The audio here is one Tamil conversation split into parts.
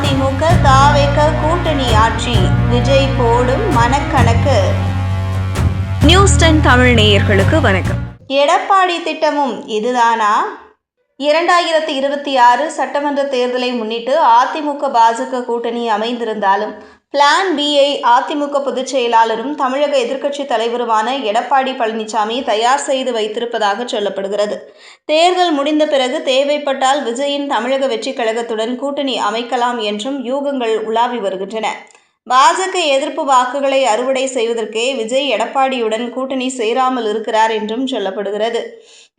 அதிமுக தாவேக கூட்டணி ஆட்சி, விஜய் போடும் மனக்கணக்கு. நியூஸ் 10 தமிழ் நேயர்களுக்கு வணக்கம். எடப்பாடி திட்டமும் இதுதானா? 2026 சட்டமன்ற தேர்தலை முன்னிட்டு அதிமுக பாஜக கூட்டணி அமைந்திருந்தாலும் பிளான் பியை அதிமுக பொதுச் செயலாளரும் தமிழக எதிர்க்கட்சித் தலைவருமான எடப்பாடி பழனிசாமி தயார் செய்து வைத்திருப்பதாக சொல்லப்படுகிறது. தேர்தல் முடிந்த பிறகு தேவைப்பட்டால் விஜயின் தமிழக வெற்றிக் கழகத்துடன் கூட்டணி அமைக்கலாம் என்றும் யூகங்கள் உலாவி வருகின்றன. பாஜக எதிர்ப்பு வாக்குகளை அறுவடை செய்வதற்கே விஜய் எடப்பாடியுடன் கூட்டணி சேராமல் இருக்கிறார் என்றும் சொல்லப்படுகிறது.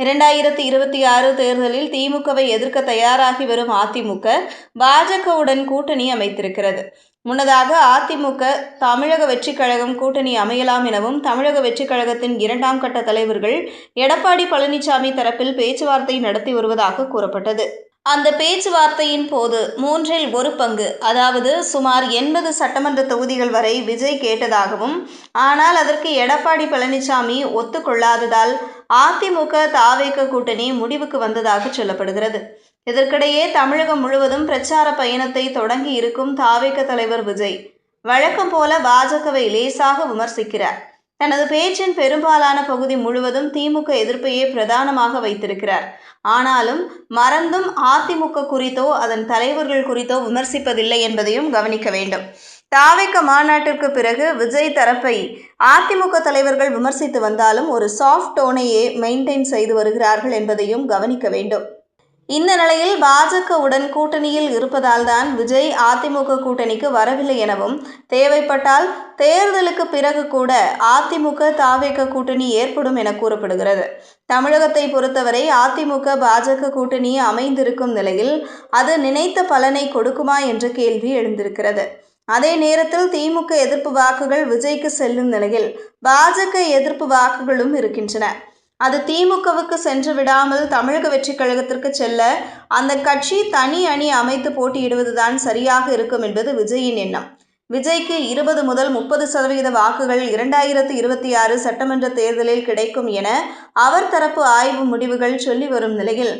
2026 தேர்தலில் திமுகவை எதிர்க்க தயாராகி வரும் அதிமுக பாஜகவுடன் கூட்டணி அமைத்திருக்கிறது. முன்னதாக அதிமுக தமிழக வெற்றிக் கழகம் கூட்டணி அமையலாம் எனவும் தமிழக வெற்றிக் கழகத்தின் 2ஆம் கட்ட தலைவர்கள் எடப்பாடி பழனிசாமி தரப்பில் பேச்சுவார்த்தை நடத்தி வருவதாக கூறப்பட்டது. அந்த பேச்சுவார்த்தையின் போது 1/3 பங்கு, அதாவது சுமார் 80 சட்டமன்ற தொகுதிகள் வரை விஜய் கேட்டதாகவும், ஆனால் அதற்கு எடப்பாடி பழனிசாமி ஒத்துக்கொள்ளாததால் அதிமுக தாவேக கூட்டணி முடிவுக்கு வந்ததாக சொல்லப்படுகிறது. இதற்கிடையே தமிழகம் முழுவதும் பிரச்சார பயணத்தை தொடங்கி இருக்கும் தாவேக தலைவர் விஜய் வழக்கம் போல பாஜகவை லேசாக விமர்சிக்கிறார். தனது பேச்சின் பெரும்பாலான பகுதி முழுவதும் திமுக எதிர்ப்பையே பிரதானமாக வைத்திருக்கிறார். ஆனாலும் மறந்தும் அதிமுக குறித்தோ அதன் தலைவர்கள் குறித்தோ விமர்சிப்பதில்லை என்பதையும் கவனிக்க வேண்டும். தாவேக மாநாட்டிற்கு பிறகு விஜய் தரப்பை அதிமுக தலைவர்கள் விமர்சித்து வந்தாலும் ஒரு சாஃப்ட் டோனையே மெயின்டைன் செய்து வருகிறார்கள் என்பதையும் கவனிக்க வேண்டும். இந்த நிலையில் பாஜகவுடன் கூட்டணியில் இருப்பதால் தான் விஜய் அதிமுக கூட்டணிக்கு வரவில்லை எனவும், தேவைப்பட்டால் தேர்தலுக்கு பிறகு கூட அதிமுக தாவேக கூட்டணி ஏற்படும் என கூறப்படுகிறது. தமிழகத்தை பொறுத்தவரை அதிமுக பாஜக கூட்டணி அமைந்திருக்கும் நிலையில் அது நினைத்த பலனை கொடுக்குமா என்ற கேள்வி எழுந்திருக்கிறது. அதே நேரத்தில் திமுக எதிர்ப்பு வாக்குகள் விஜய்க்கு செல்லும் நிலையில் பாஜக எதிர்ப்பு வாக்குகளும் இருக்கின்றன. அது திமுகவுக்கு சென்று விடாமல் தமிழக வெற்றிக் கழகத்திற்கு செல்ல அந்த கட்சி தனி அணி அமைத்து போட்டியிடுவதுதான் சரியாக இருக்கும் என்பது விஜயின் எண்ணம். விஜய்க்கு 20 முதல் 30% வாக்குகள் 2026 சட்டமன்ற தேர்தலில் கிடைக்கும் என அவர் தரப்பு ஆய்வு முடிவுகள் சொல்லி வரும் நிலையில்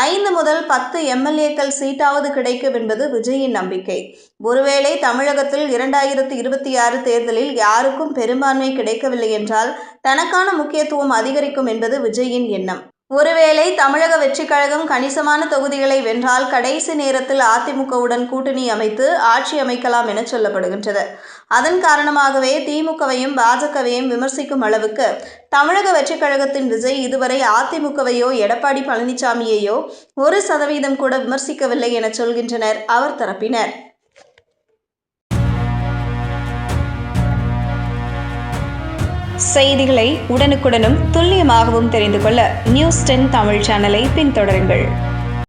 5 முதல் 10 எம்எல்ஏக்கள் சீட்டாவது கிடைக்கும் என்பது விஜயின் நம்பிக்கை. ஒருவேளை தமிழகத்தில் 2026 தேர்தலில் யாருக்கும் பெரும்பான்மை கிடைக்கவில்லை என்றால் தனக்கான முக்கியத்துவம் அதிகரிக்கும் என்பது விஜயின் எண்ணம். ஒருவேளை தமிழக வெற்றிக் கழகம் கணிசமான தொகுதிகளை வென்றால் கடைசி நேரத்தில் அதிமுகவுடன் கூட்டணி அமைத்து ஆட்சி அமைக்கலாம் என சொல்லப்படுகின்றது. அதன் காரணமாகவே திமுகவையும் பாஜகவையும் விமர்சிக்கும் அளவுக்கு தமிழக வெற்றிக் கழகத்தின் விஜய் இதுவரை அதிமுகவையோ எடப்பாடி பழனிசாமியையோ 1% கூட விமர்சிக்கவில்லை என சொல்கின்றனர் அவர் தரப்பினர். செய்திகளை உடனுக்குடனும் துல்லியமாகவும் தெரிந்து கொள்ள நியூஸ் 10 தமிழ் சேனலை பின்தொடருங்கள்.